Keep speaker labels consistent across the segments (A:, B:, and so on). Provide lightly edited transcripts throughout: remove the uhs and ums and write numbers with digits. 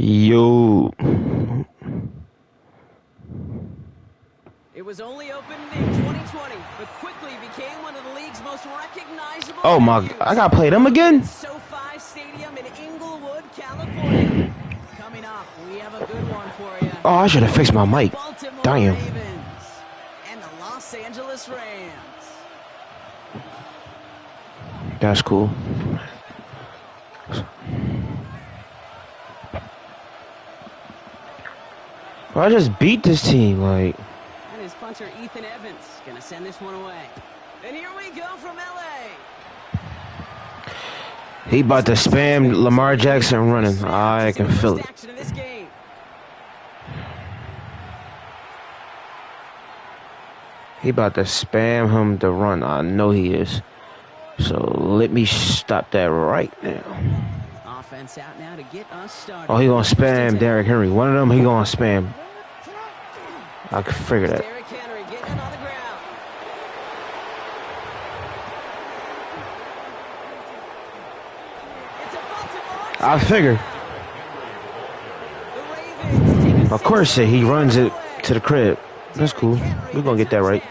A: Yo.
B: It was only opened in 2020, but quickly became one of the league's most recognizable
A: Oh my,
B: venues.
A: I gotta play them again?
B: SoFi Stadium in Inglewood, California. Coming up, we have a good one for you.
A: Oh, I should have fixed my mic.
B: Baltimore
A: Damn.
B: Ravens and the Los Angeles Rams.
A: That's cool. Well, I just beat this team, like.
B: And his punter Ethan Evans gonna send this one away. And here we go from LA.
A: He about to spam Lamar Jackson running. I can feel it. He about to spam him to run. I know he is. So let me stop that right now.
B: Offense out now to get us started.
A: Oh, he gonna spam Derrick Henry. One of them he gonna spam. I can figure that.
B: Derrick Henry getting it on the ground.
A: I figure. Of course, he runs it to the crib. That's cool. We're gonna get that right.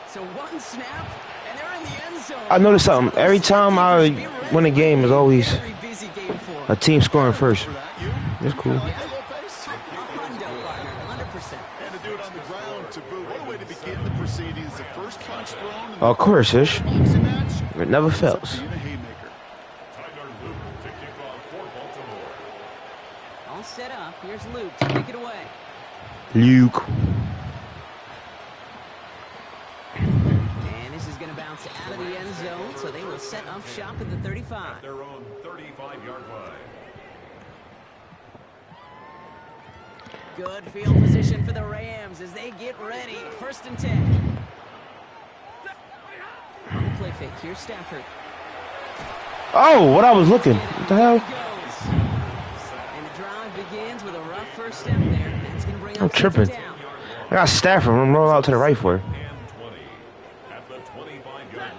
B: So one snap, and they're in the end zone.
A: I noticed something. Every time I win a game, is always a team scoring first. That's cool. Of course, Ish. It never fails.
B: All set up. Here's Luke to kick it away.
A: Luke.
B: And this is going to bounce out of the end zone, so they will set up shop at the 35.
C: Their own 35-yard line.
B: Good field position for the Rams as they get ready. 1st and 10. On the play fake, here's Stafford.
A: Oh, what I was looking. What the hell?
B: And the drive begins with a rough first step there. That's going to bring
A: I'm tripping. I got Stafford. I'm rolling out to the right for it.
C: At the 25-yard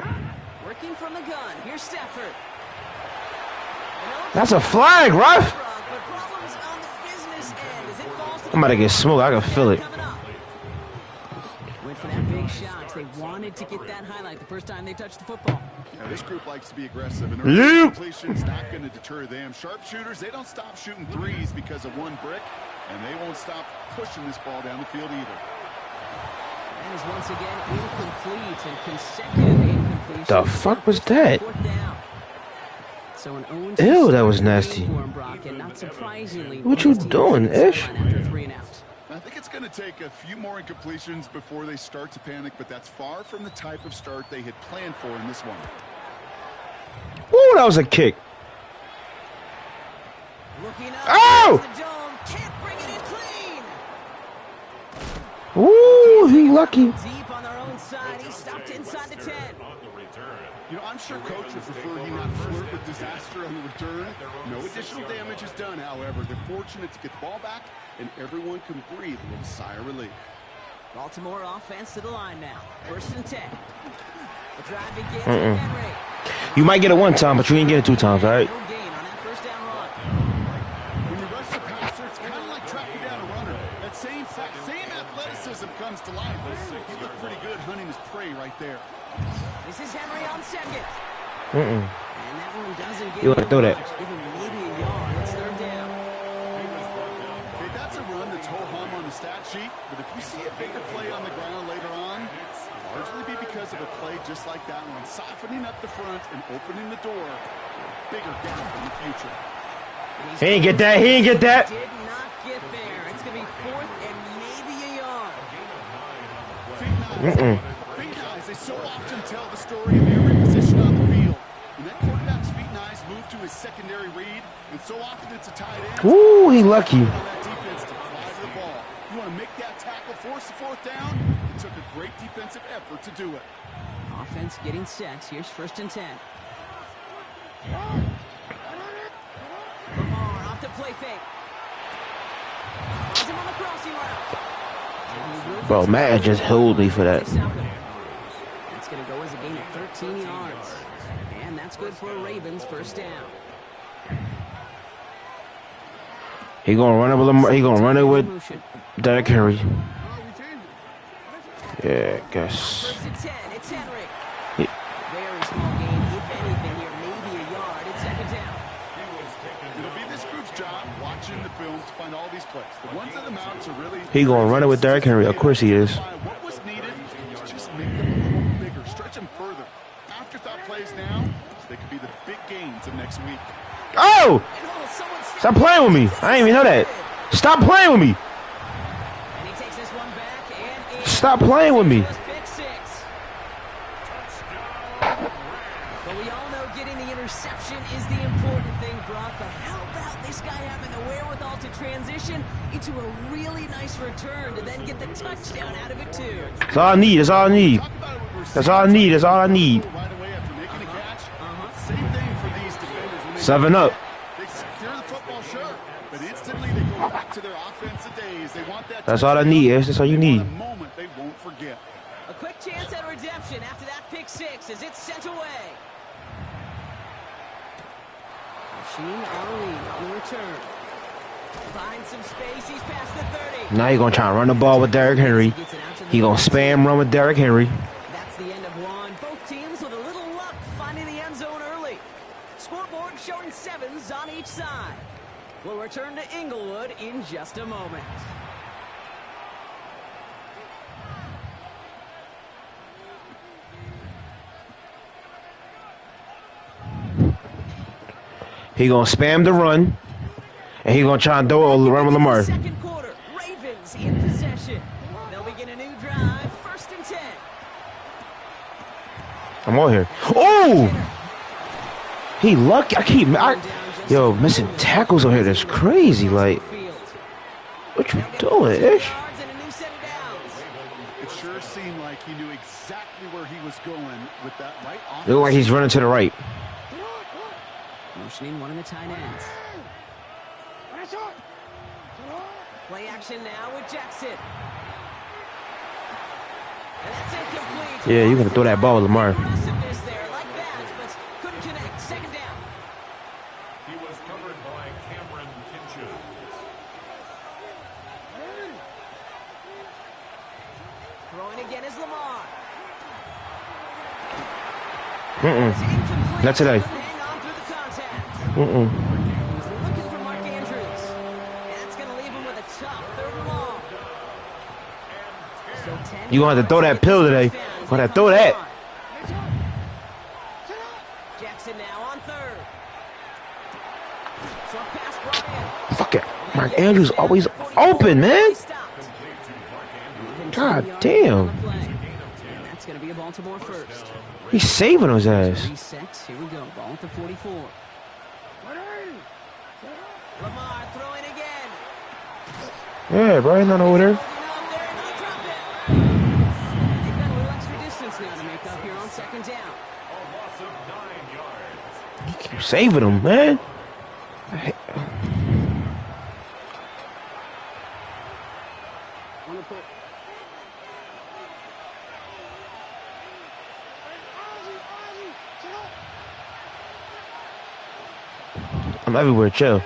C: line.
B: Working from the gun. Here's Stafford.
A: That's a flag, ref. I'm about to get smoked. I can feel it.
B: Went for that big shot. They wanted to get that highlight the first time they touched the football.
D: Yeah, this group likes to be aggressive, and early completion's not going to deter them. Sharpshooters, they don't stop shooting threes because of one brick, and they won't stop pushing this ball down the field either.
B: That is once again incomplete and consecutive incompletions.
A: The fuck was that?
B: So an
A: ew, that was nasty. What you doing, Ish?
D: I think it's going to take a few more incompletions before they start to panic, but that's far from the type of start they had planned for in this one.
A: Ooh, that was a kick. Oh! Ooh, he lucky.
B: Deep on their own side, he stopped inside the 10.
D: You know, I'm sure coach would prefer he not flirt with disaster on the return. No additional damage is done, however. They're fortunate to get the ball back, and everyone can breathe a little sigh of relief.
B: Baltimore offense to the line now. 1st and 10. The drive begins with Henry.
A: You might get it one time, but you ain't get it 2 times, all right?
B: No gain on that first down run.
D: When you rush the passer, it's kind of like tracking down a runner. That same athleticism comes to life. He looked pretty good hunting his prey right there.
B: This is Henry on 2nd.
A: And
B: that one doesn't get
A: you want to throw that.
B: Give him maybe a yard. It's 3rd down.
D: Okay, that's a run that's ho-hum on the stat sheet, but if you see a bigger play on the ground later on, it'll largely be because of a play just like that one, softening up the front and opening the door for a bigger gap in the future.
A: He ain't get that. He ain't get that.
B: Did not get there. It's going to be 4th and maybe a yard.
D: They so often tell the story of every position on the field. When that quarterback's feet and eyes move to his secondary read, and so often it's a tight end.
A: Ooh, he lucky.
D: That defense to fly to the ball. You want to make that tackle, force the 4th down? It took a great defensive effort to do it.
B: Offense getting set. Here's 1st and 10. Lamar off the play fake. Finds him on the crossing route.
A: Bro, Madden just held me for that.
B: That's going to go as a gain of 13 yards. And that's good for a Ravens 1st down.
A: He gonna run it with Lamar. He gonna run it with Derrick Henry. Yeah, I guess.
B: First and 10, it's Henry.
A: He-
B: Very small gain, if anything here, maybe a yard. It's second down.
D: It'll be this group's job watching the film to find all these plays. The ones that amount to really.
A: He gonna run it with Derrick Henry. Of course he is.
D: What was needed to just make them a little bigger, stretch them further. Afterthought plays now, they could be the big gains of next week.
A: Oh! Stop playing with me. I didn't even know that. Stop playing with me.
B: And he takes this one back and
A: Stop playing with me.
B: pick six. But we all know getting the interception is the important thing, Brock. But how about this guy having the wherewithal to transition into a really nice return to then get the touchdown out of it too?
A: That's all I need. That's all I need. That's all I need. That's all I need.
D: Right away after making a catch. Same thing for these defenders. When they
A: 7 up.
D: They secure the football, sure, but instantly they go back to their offensive days. They want that.
A: That's all I need, Ish. That's all you need.
D: A moment they won't forget.
B: A quick chance at redemption after that pick six as it's sent away. Machine Ali on the return. Finds some space. He's past the 30.
A: Now you're gonna try and run the ball with Derrick Henry. He gonna spam run with Derrick Henry.
B: That's the end of one. Both teams with a little luck finding the end zone early. Scoreboard showing sevens on each side. We'll return to Inglewood in just a moment.
A: He gonna spam the run, and he gonna try and throw a run with Lamar.
B: Second quarter, Ravens in possession. They'll begin a new drive. First and 10.
A: I'm on here. Oh! He lucky. Yo, missing tackles on here. That's crazy. Like, what you doing, Ish?
D: It sure seemed like he knew exactly where he was going with that right off.
A: Look like he's running to the right.
B: Motioning one of the tight ends. Play action now with Jackson. And that's incomplete.
A: Yeah, you gonna throw that ball with Lamar.
B: Aggressiveness there, like that, but couldn't connect. Second down.
C: He was covered by Cameron Kinches.
B: Throwing again is Lamar.
A: Mm-mm. Not today.
B: Hang on through the contact.
A: Mm-mm.
B: He's looking for Mark Andrews. And that's going to leave him with a tough third and long. So 10
A: You gonna have to throw that
B: yards
A: pill
B: to
A: today.
B: first down as
A: Gonna
B: they
A: have to throw
B: come
A: that.
B: on. Jackson now on third. Short pass brought in.
A: Fuck it. Mark Andrews always open, man. God damn.
B: And that's going to be a Baltimore first.
A: He's saving his ass.
B: Reset. Here we go. Ball at the 44. Lamar throwing again.
A: Yeah, bro, he's not over there.
B: Holding up there, and he'll drop it. They've got a little extra distance now to make up here on second down.
C: A loss of 9 yards.
A: Keep saving him, man. I'm everywhere, chill.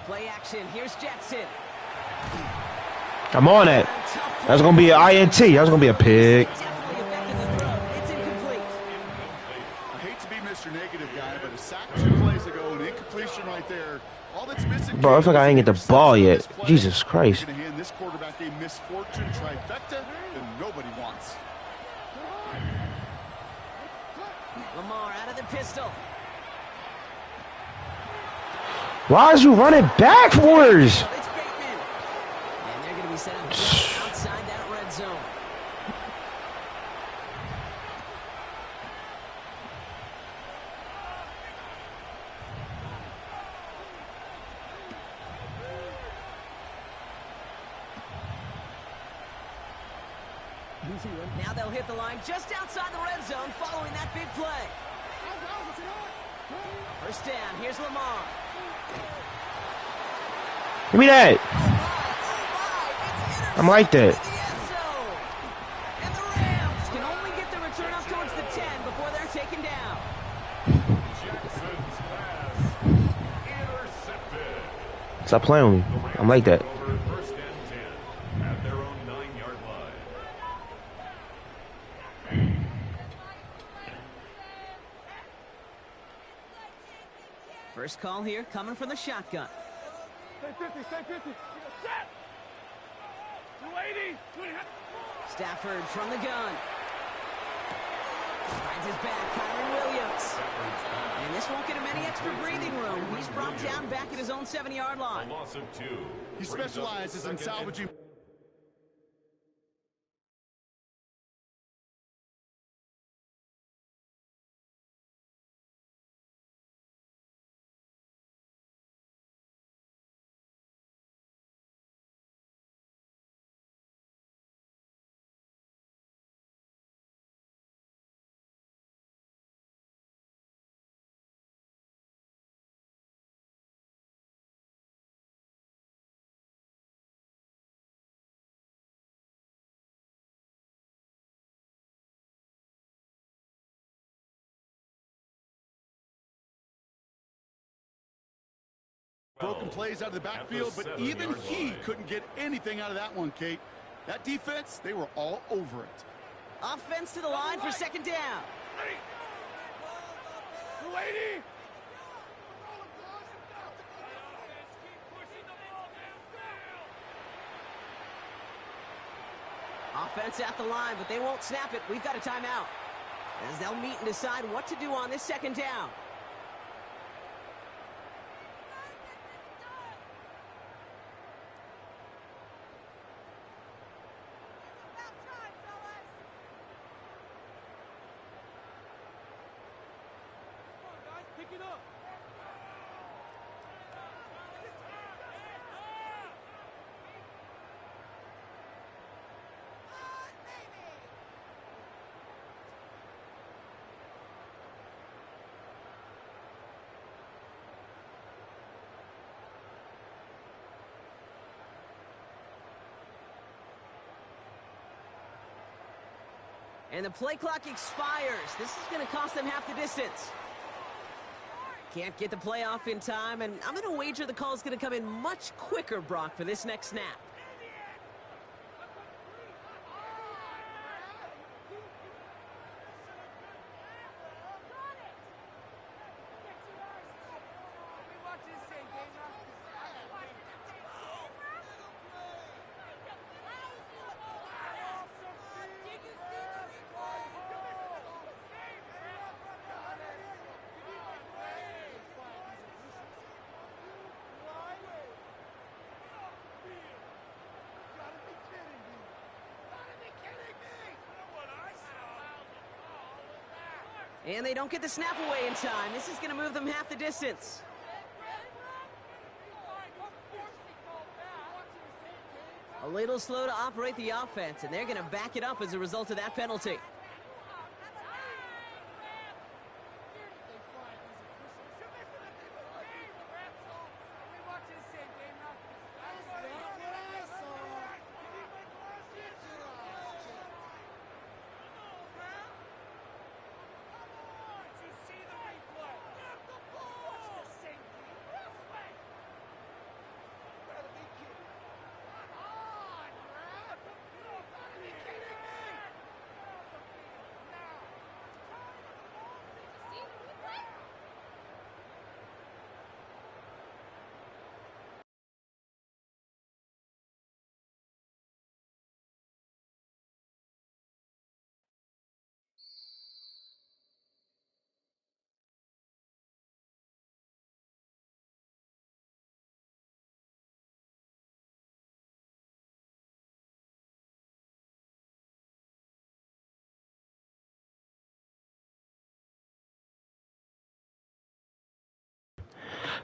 B: Play action. Here's Jackson.
A: I'm on that. That's gonna be an INT. That's gonna be a pick.
B: Definitely affected the throw. It's incomplete.
D: I hate to be Mr. Negative guy, but a sack 2 plays ago, an incompletion right there. All that's missing.
A: Bro, I feel like I ain't get the ball yet. Jesus Christ.
D: Gonna hand this quarterback a misfortune trifecta that nobody wants.
B: Lamar out of the pistol.
A: Why is you running backwards?
B: It's Bateman. And they're going to be set up just outside that red zone. Now they'll hit the line just outside the red zone following that big play. First down, here's Lamar.
A: Give me that. I'm like that.
B: And the Rams can only get the return up towards the 10 before
A: Stop playing with me. I'm like that.
C: Over first and 10 at their own 9-yard line.
B: First call here coming from the shotgun.
E: Stay 50, stay 50. Set! 280.
B: Stafford from the gun. Finds his back, Kyron Williams. And this won't get him any extra breathing room. He's brought down back at his own 7-yard line.
C: A loss of 2.
D: He specializes in salvaging. Broken plays out of the backfield, but even he couldn't get anything out of that one, Kate. That defense, they were all over it.
B: Offense to the line for second down.
E: 280.
B: Offense at the line, but they won't snap it. We've got a timeout. As they'll meet and decide what to do on this second down.
E: Pick it up.
B: And the play clock expires. This is going to cost them half the distance. Can't get the play off in time, and I'm going to wager the call is going to come in much quicker, Brock, for this next snap. And they don't get the snap away in time. This is going to move them half the distance. A little slow to operate the offense, and they're going to back it up as a result of that penalty.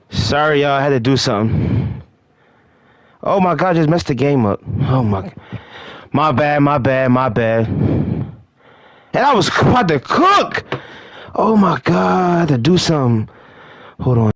A: Sorry, y'all. I had to do something. Oh my God, I just messed the game up. Oh my bad. And I was about to cook. Oh my God, I had to do something. Hold on.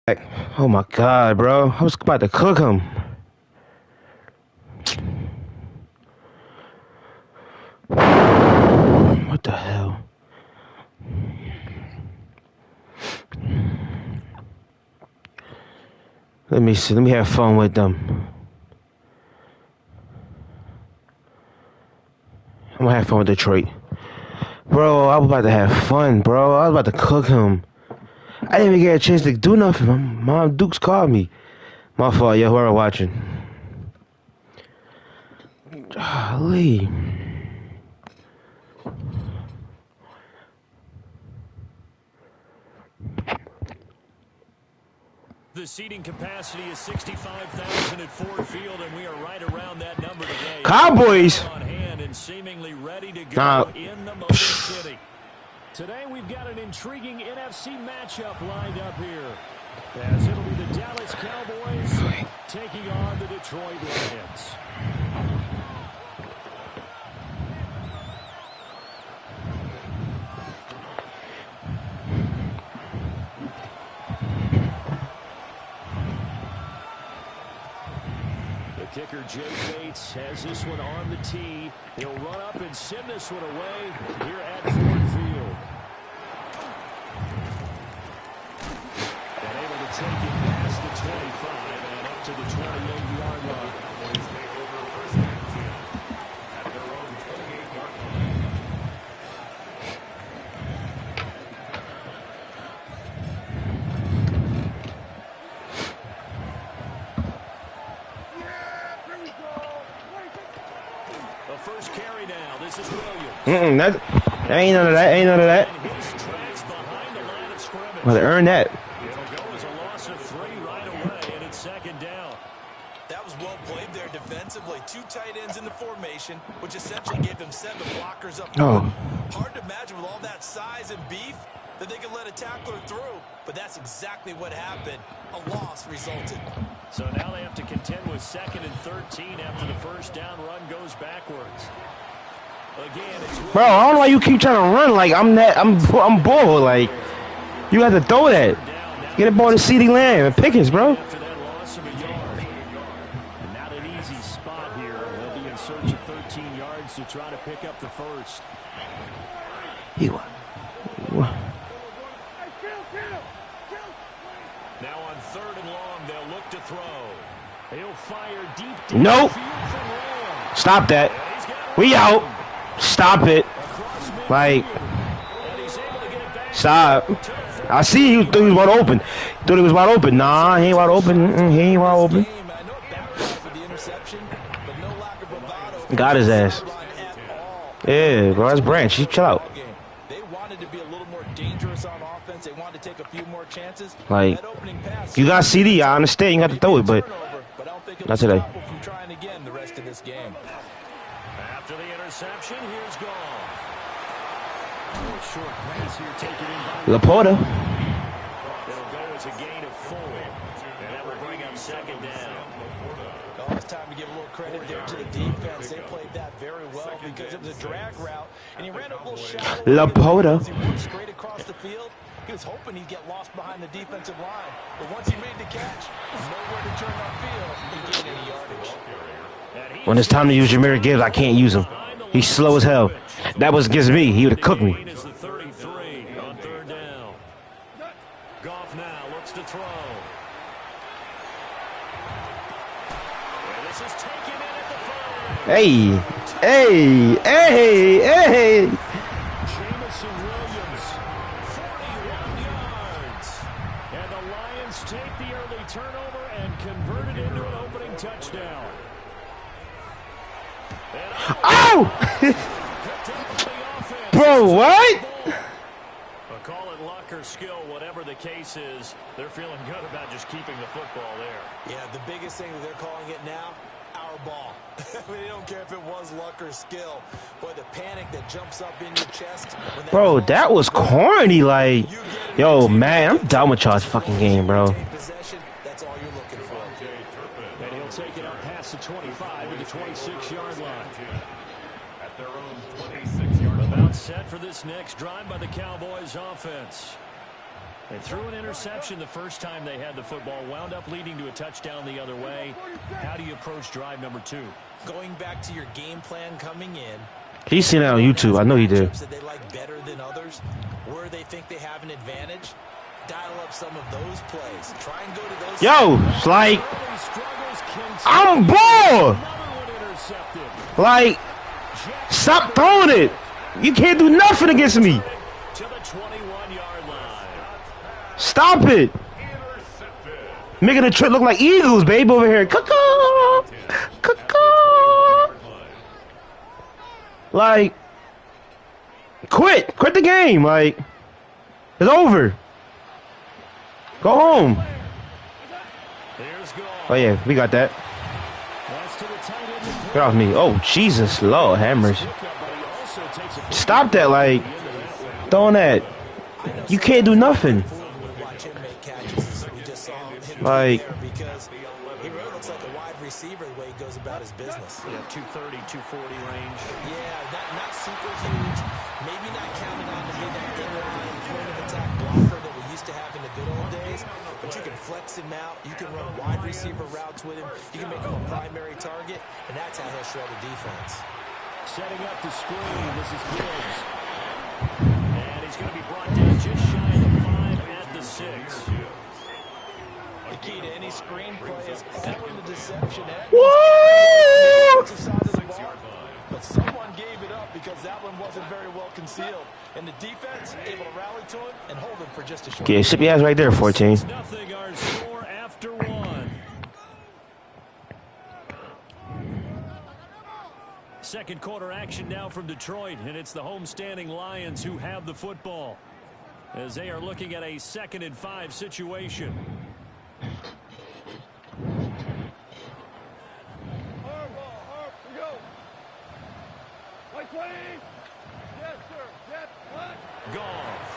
A: Oh my God, bro. I was about to cook him. What the hell? Let me see. Let me have fun with them. I'm gonna have fun with Detroit. Bro, I was about to have fun, bro. I was about to cook him. I didn't even get a chance to do nothing. My Mom Dukes called me. My fault, yeah, whoever watching. Golly.
F: The seating capacity is 65,000 at Ford Field, and we are right around that number today.
A: Cowboys.
F: On hand and seemingly ready to go in the Motor City. Today we've got an intriguing NFC matchup lined up here, as it'll be the Dallas Cowboys taking on the Detroit Lions. Kicker Jay Bates has this one on the tee. He'll run up and send this one away here at Ford Field. And able to take it past the 25 and up to the 28-yard line.
C: Boys take over first and 10 at their own 28-yard line.
F: First carry now. This is Williams.
A: That ain't none of that. Ain't none of that. Well, they earned that.
F: It'll go as a loss of 3 right away, and it's second down.
G: That was well played there defensively. 2 tight ends in the formation, which essentially gave them 7 blockers up front. Hard to imagine with all that size and beef that they could let a tackler through, but that's exactly what happened. A loss resulted.
F: So now they have to contend with 2nd and 13 after the first down run goes backwards. Again, it's
A: Bro, I don't know why you keep trying to run like I'm bored. Like, you have to throw that. Get a ball to CeeDee Lamb and Pickens, bro.
F: after that loss of a yard. And not an easy spot here. They'll be in search of 13 yards to try to pick up the first. Now on 3rd and long, they'll look to throw. He'll fire deep.
A: Nope. Stop that. We out. Stop it. Like, stop. I see you thought he was wide open. Thought he was wide open. Nah, he ain't wide open. He ain't wide open. Got his ass. Yeah, bro, that's Branch. You chill out.
G: They wanted to be a little more dangerous on offense. They wanted to take a few more chances.
A: Like, you got CD. I understand you got to throw it, but not today.
G: From trying again the rest of this game.
F: After the interception, here's Goff. Short pass here taken in by
A: Laporta.
F: It'll go as a gain of 4. And that will bring up 2nd down.
G: Oh, it's time to give a little credit there to the defense. They played that very well because it was a drag route, and he ran a little shallow.
A: Laporta.
G: He went straight across the field. He was hoping he'd get lost behind the defensive line, but once he made the catch, nowhere to turn upfield and gain any yardage.
A: When it's time to use Jahmyr Gibbs, I can't use him. He's slow as hell. That was against me. He would have cooked me.
F: Is the 33 on 3rd down. Goff now looks to throw. And this is taken in at the 5.
A: Hey.
F: Jamison Williams, 41 yards. And the Lions take the early turnover and convert it into an opening touchdown.
A: Oh! Bro, what?
F: But call it luck or skill, whatever the case is, they're feeling good about just keeping the football there.
G: Yeah, the biggest thing that they're calling it now, our ball. I mean, they don't care if it was luck or skill. Boy, the panic that jumps up in your chest.
A: Bro, that was corny. Like, yo, man, I'm done with y'all's fucking game, bro.
G: That's all you're looking for.
F: And he'll take it up past the 25 to the 26-yard line.
C: At their own 26-yard line.
F: About set for this next drive by the Cowboys offense. They threw an interception the first time they had the football, wound up leading to a touchdown the other way. How do you approach drive number 2?
G: Going back to your game plan coming in.
A: He's seen it on YouTube. I know he did.
G: That they like better than others, where they think they have an advantage. Dial up some of those plays. Try and go to those.
A: Yo, it's like I'm bored. Like, stop throwing it. You can't do nothing against me.
F: To the 21-yard line.
A: Stop it. Making the trip look like Eagles, babe, over here. Caw-caw. Caw-caw. Like, quit the game. Like, it's over. Go home. Oh yeah, we got that. Get off me. Oh Jesus, Lord, hammers. Stop that, like, throwing that. You can't do nothing. Like,
G: he really looks like a wide receiver the way he goes about his business.
F: Yeah, 230, 240 range.
G: Yeah, not super huge. Maybe not counting on to be that inline point of attack blocker that we used to have in the good old days. But you can flex him out. You can run wide receiver routes with him. You can make him a primary target, and that's how he'll shred the defense.
F: Setting up the screen. This is Gibbs. And he's going to be brought down just shy of the 5 at the 6.
G: The key to any screenplay is pulling the deception at
A: woo!
G: But someone gave it up because that one wasn't very well concealed. And the defense able to rally to him and hold him for just a short
A: yeah, ship your ass right there, 14.
F: Nothing, our score after 1. Second quarter action now from Detroit, and it's the homestanding Lions who have the football as they are looking at a 2nd and 5 situation. Goff.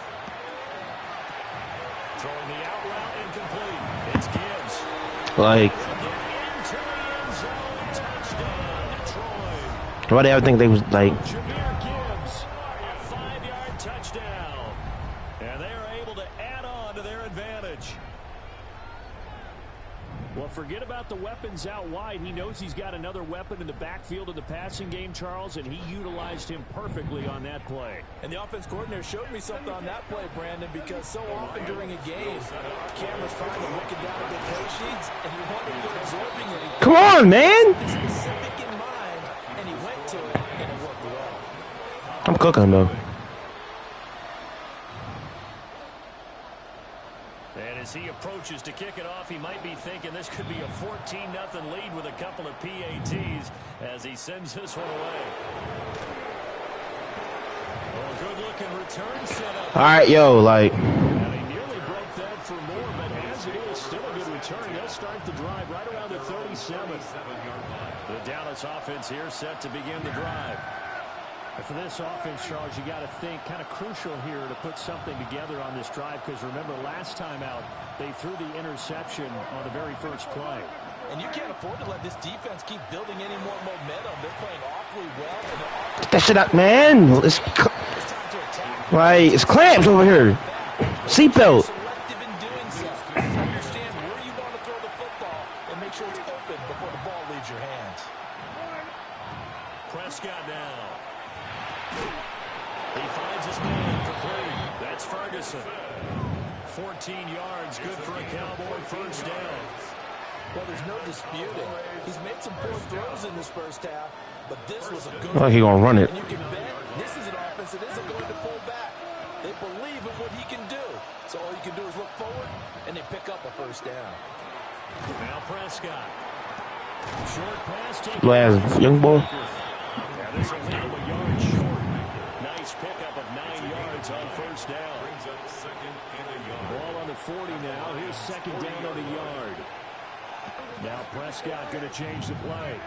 F: Throwing the out route incomplete. It's Gibbs.
A: Like, why do I think they was like?
F: Jameer Gibbs, 5-yard touchdown. And they are able to add on to their advantage. Well, forget about the weapons out wide. He knows he's got another weapon in the backfield of the passing game, Charles, and he utilized him perfectly on that play.
G: And the offense coordinator showed me something on that play, Brandon, because so often during a game, our camera's trying to look it down at the play sheets, and you wonder if they're absorbing anything.
A: Come on, man!
G: Specific in mind, and he went to it, and it worked well.
A: I'm cooking though.
F: And as he approaches to kick it off, he might be thinking this could be a 14-0 lead with a couple of PATs as he sends this one away. Oh, good-looking return setup.
A: All right, yo, like.
F: And he nearly broke that for more, but as it is, still a good return. They'll start the drive right around the 37. The Dallas offense here set to begin the drive. And for this offense, Charles, you got to think kind of crucial here to put something together on this drive because remember last time out they threw the interception on the very first play.
G: And you can't afford to let this defense keep building any more momentum. They're playing awfully well. And they're
A: Get that shit out, man. It's like, it's clamps over here. Seatbelt.
G: selective in doing so. Understand where you want to throw the football and make sure it's open before the ball leaves your hands.
F: Prescott now. He finds his man for 3. That's Ferguson. 14 yards, good for a Cowboy first down.
G: Well, there's no disputing. He's made some poor throws in this first half, but this was a good
A: Like he gonna run it.
G: And you can bet this is an offense that isn't going to pull back. They believe in what he can do. So all you can do is look forward, and they pick up a first down.
F: Now Prescott. Short pass taken.
A: Last young boy.
F: Yeah, this will leave him a yard short. Nice pickup of 9 yards on first down. Ball on the 40 now. Here's second down on the yard. Now Prescott going to change the play.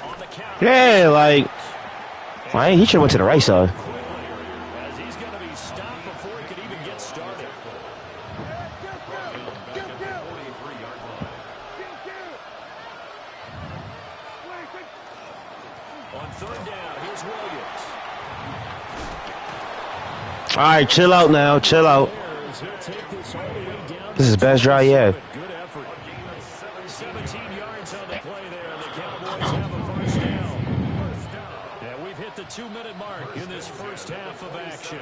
F: On the count.
A: Yeah, like, why he should have went to the right side.
F: As he's going to be stopped before he could even get started. On third down, here's Williams.
A: All right, chill out now. Chill out. This is the best drive yet.
F: Good effort. 17 yards on the play there. The Cowboys have a first down. And we've hit the 2-minute mark in this first half of action.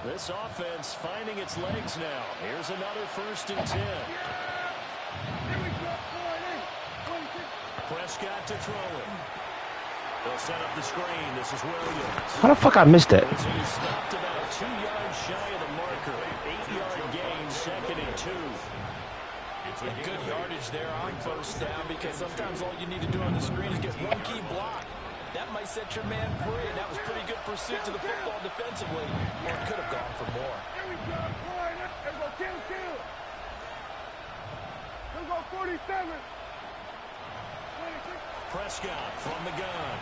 F: This offense finding its legs now. Here's another 1st and 10. Prescott to throw it. They'll set up the screen. This is Williams.
A: How the fuck I missed that?
F: So he stopped about 2 yards shy of the marker. 8-yard gain, 2nd and 2.
G: It's a good yardage there on first down because sometimes all you need to do on the screen is get one key block. That might set your man free, and that was pretty good pursuit to the football defensively. Or it could have gone for more.
E: Here we go. Here we go. Kill. Here we go. 47.
F: Prescott from the gun.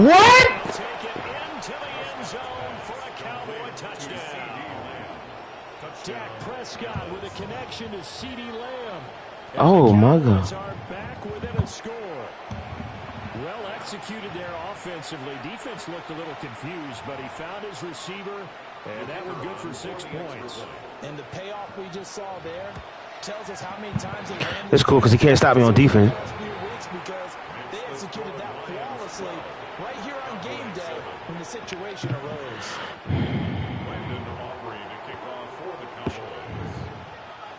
A: What?
F: Take it into the end zone for a Cowboy touchdown. Dak Prescott with a connection to CeeDee Lamb.
A: Oh my God.
F: Are back within a score. Well executed there offensively. Defense looked a little confused, but he found his receiver, and that was good for 6 points.
G: And the payoff we just saw there tells us how many times they ran.
A: It's cool because he can't stop me on defense.
G: Because they executed that flawlessly right here on game day when the situation arose.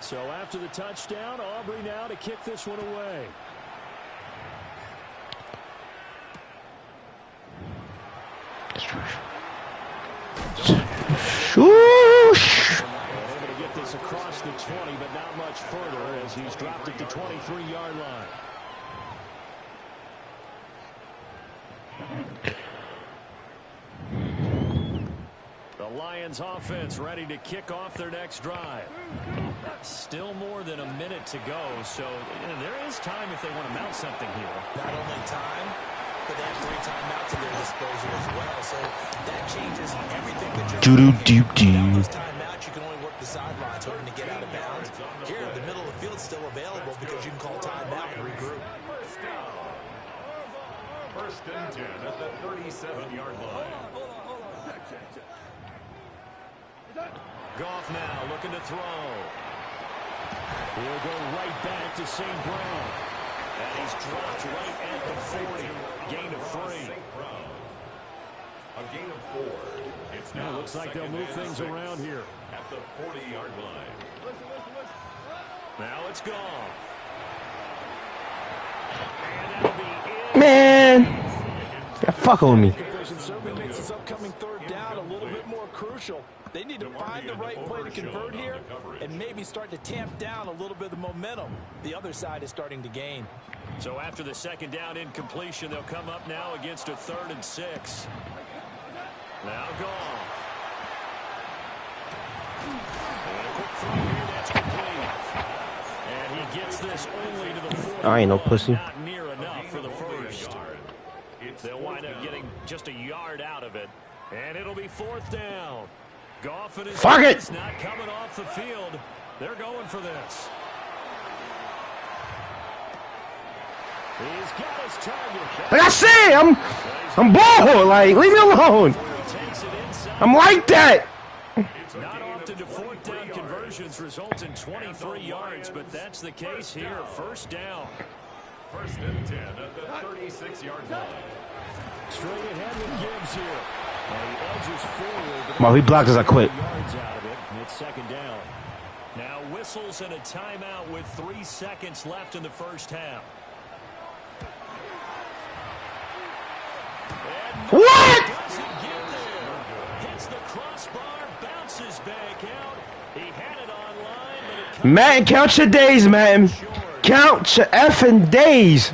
F: So after the touchdown, Aubrey now to kick this one away.
A: Shoosh.
F: Able to get this across the 20, but not much further as he's dropped it to 23-yard line. The Lions offense ready to kick off their next drive. Still more than a minute to go, so there is time if they want to mount something here.
G: Not only time, but they have 3 timeouts at their disposal as well, so that changes everything that you're doing. Those timeouts, you can only work the sidelines hoping to get out of bounds. Here, the middle of the field is still available because you can call timeout and regroup.
C: First and 10 at the 37-yard line.
F: Goff now looking to throw. He'll go right back to St. Brown. And he's dropped right at the 40. Gain of 3.
C: A gain of 4. It's now
F: looks like they'll move things around here.
C: At the 40-yard line.
F: Now it's Goff. And that'll be in.
A: Man. Yeah, fuck on me.
G: Certainly makes this upcoming 3rd down a little bit more crucial. They need to find the right play to convert here and maybe start to tamp down a little bit of the momentum. The other side is starting to gain.
F: So after the 2nd down incompletion, they'll come up now against a 3rd and 6. Now Goff. And a quick throw here, that's complete. And he gets this only to the 40.
A: I ain't no pussy.
F: Not near enough for the first. They'll wind up getting just a yard out of it. And it'll be 4th down. Goff and his
A: Fuck it!
F: Not coming off the field. They're going for this. He's got his target.
A: Like I said, I'm bored. Like, leave me alone. I'm like that.
F: Not often do 4th down conversions result in 23 yards, but that's the case here. 1st down.
C: First and 10 at the 36-yard line.
F: Straight ahead with Gibbs here. And he edges forward.
A: Well, he blocked as I quit.
F: Yards out of it. It's 2nd down. Now whistles and a timeout with 3 seconds left in the first half.
A: What?
F: Doesn't get there. Hits the crossbar, bounces back out. He had it online, but it comes
A: Madden, count your days, man. Count your effing days.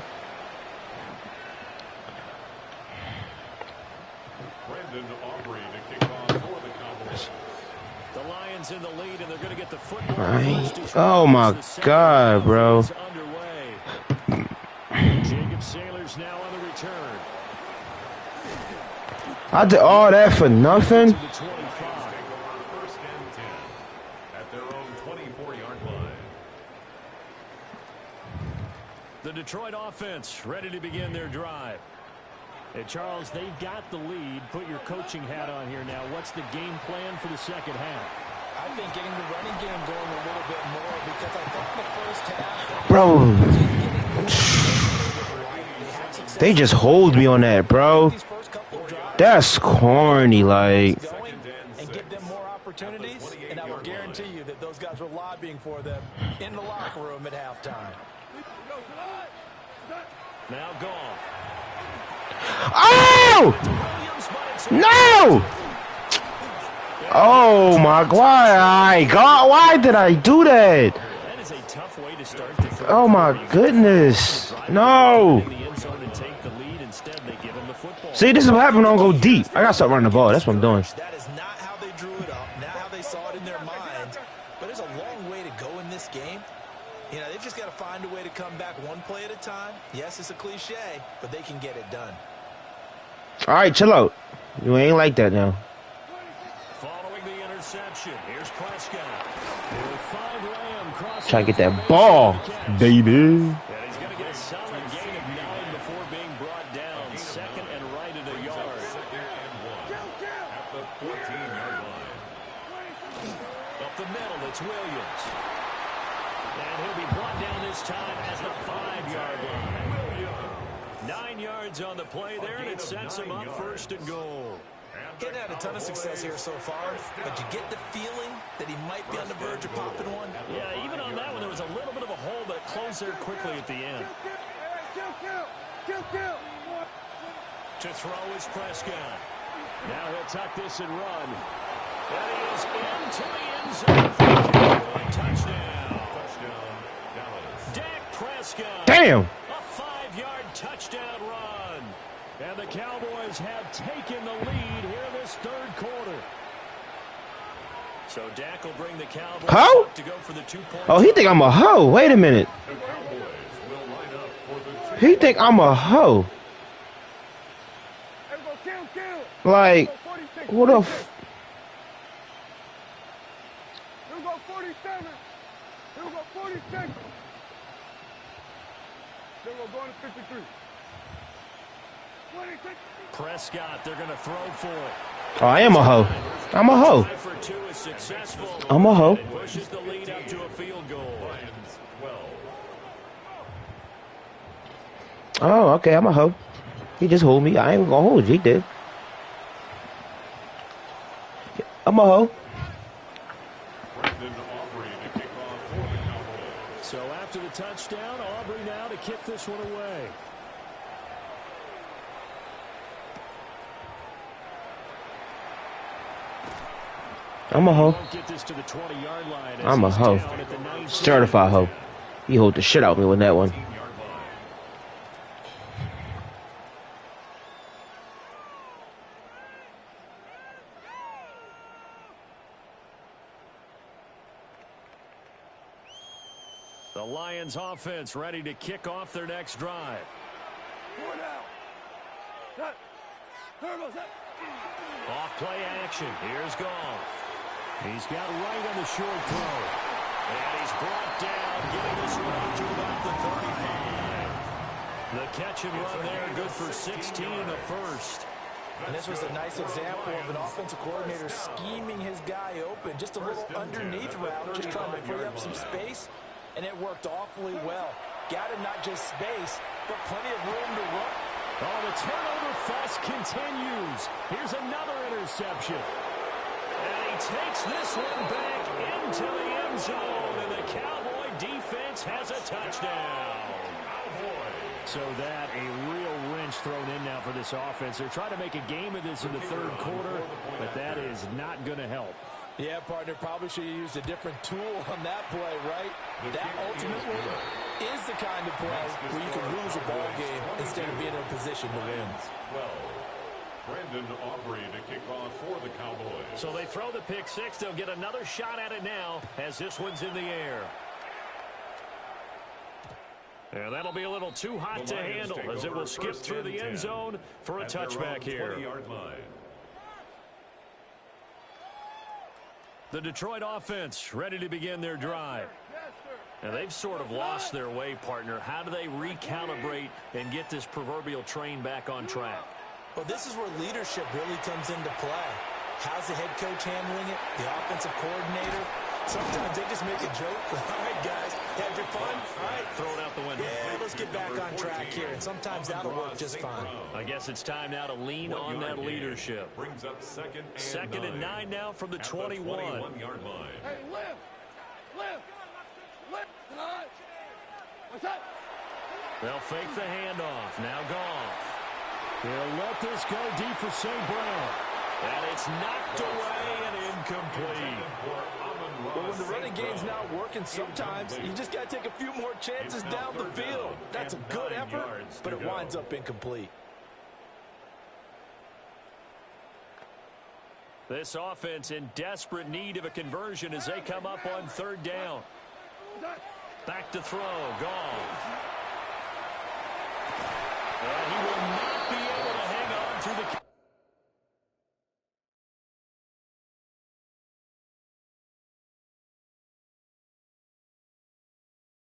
F: The Lions in the lead, and they're going to get the football.
A: Oh my God, bro.
F: Underway. Jacob Sailors now on the return.
A: I did all that for nothing.
F: To the 25.
C: First and 10 at their own 24-yard line.
F: The Detroit offense ready to begin their drive. Hey, Charles, they've got the lead. Put your coaching hat on here now. What's the game plan for the second half?
G: I think getting the running game going a little bit more because I think the first half...
A: Bro. They just hold me on that, bro. That's corny, like.
G: And give them more opportunities, and I will guarantee you that those guys were lobbying for them in the locker room at halftime.
F: Now gone.
A: Oh! No! Oh my God! Why did I do that?
F: That is a tough way to start.
A: Oh my goodness! No! See, this is what happens when I don't go deep. I gotta start running the ball. That's what I'm doing.
G: That is not how they drew it up, not how they saw it in their minds. But there's a long way to go in this game. You know, they've just got to find a way to come back one play at a time. Yes, it's a cliche, but they can get it done.
A: All right, chill out. You ain't like that now.
F: Following the interception, here's Prescott. He'll find Lamb crossing.
A: Try to get that ball, baby.
F: And he's going to get a solid gain of 9 before being brought down. Second and right at a yard.
C: Second and 1 at the 14-yard line.
F: Up the middle, it's Williams. And he'll be brought down this time at the 5-yard line. 9 yards on the play there, and it sets him up first and goal.
G: He hadn't had a ton of success here so far, but you get the feeling that he might be on the verge of popping one.
F: Yeah, even on that one, there was a little bit of a hole, but it closed there quickly at the end. To throw is Prescott. Now he'll tuck this and run. And he is into the end zone for the Cowboy touchdown. Dak Prescott.
A: Damn.
F: A 5-yard touchdown run. And the Cowboys have taken the lead here in this third quarter. So Dak will bring the Cowboys up to go for the 2-point.
A: Oh, he think I'm a hoe. Wait a minute.
C: The Cowboys will line up for the
A: He think I'm a hoe. Like, what the f...
E: Here we go 47. Here we go 46. Then we're going to 53. 26.
F: Prescott, they're going to throw for it.
A: Oh, I am a hoe. I'm a hoe.
F: For 2 is successful.
A: I'm a hoe.
F: It pushes the lead up to a field goal.
A: Oh, okay, I'm a hoe. He just hold me. I ain't gonna hold you. He did. I'm a hoe.
F: So after the touchdown, Aubrey now to kick this one away.
A: I'm a hoe.
F: Get this to the 20-yard line.
A: I'm a hoe. Certified hoe. You hold the shit out of me with that one.
F: The Lions offense ready to kick off their next drive. Off play action. Here's Goff. He's got right on the short throw. And he's brought down, getting this one up to about the 35. The catch and run there, good for 16 in the first.
G: And this was a nice example of an offensive coordinator scheming his guy open. Just a little underneath route, just trying to free up some space. And it worked awfully well. Got him not just space, but plenty of room to run.
F: Oh, the turnover fest continues. Here's another interception. And he takes this one back into the end zone. And the Cowboy defense has a touchdown. So that a real wrench thrown in now for this offense. They're trying to make a game of this in the third quarter, but that is not going to help.
G: Yeah, partner, probably should have used a different tool on that play, right? That ultimately is the kind of play where you can lose a ball game instead of being in a position to win.
C: Brandon Aubrey to kick off for the Cowboys.
F: So they throw the pick six. They'll get another shot at it now as this one's in the air. And that'll be a little too hot to handle as it will skip through the end zone for a touchback here.
C: 20-yard line.
F: The Detroit offense ready to begin their drive. And they've sort of lost their way, partner. How do they recalibrate and get this proverbial train back on track?
G: Well, this is where leadership really comes into play. How's the head coach handling it? The offensive coordinator? Sometimes they just make a joke. All right, guys, had your fun? All right.
F: Throw it out the window.
G: Yeah, let's get back on track here, and sometimes that'll work just fine.
F: I guess it's time now to lean on that leadership.
C: Brings up second
F: and 9 now from the 21.
C: 21-yard line.
E: Hey, lift! What's up?
F: They'll fake the handoff. Now Goff. He'll let this go deep for St. Brown. And it's knocked away and incomplete.
G: But when the running game's not working, sometimes you just got to take a few more chances down the field. That's a good effort, but it winds up incomplete.
F: This offense in desperate need of a conversion as they come up on 3rd down. Back to throw. Goff. And he will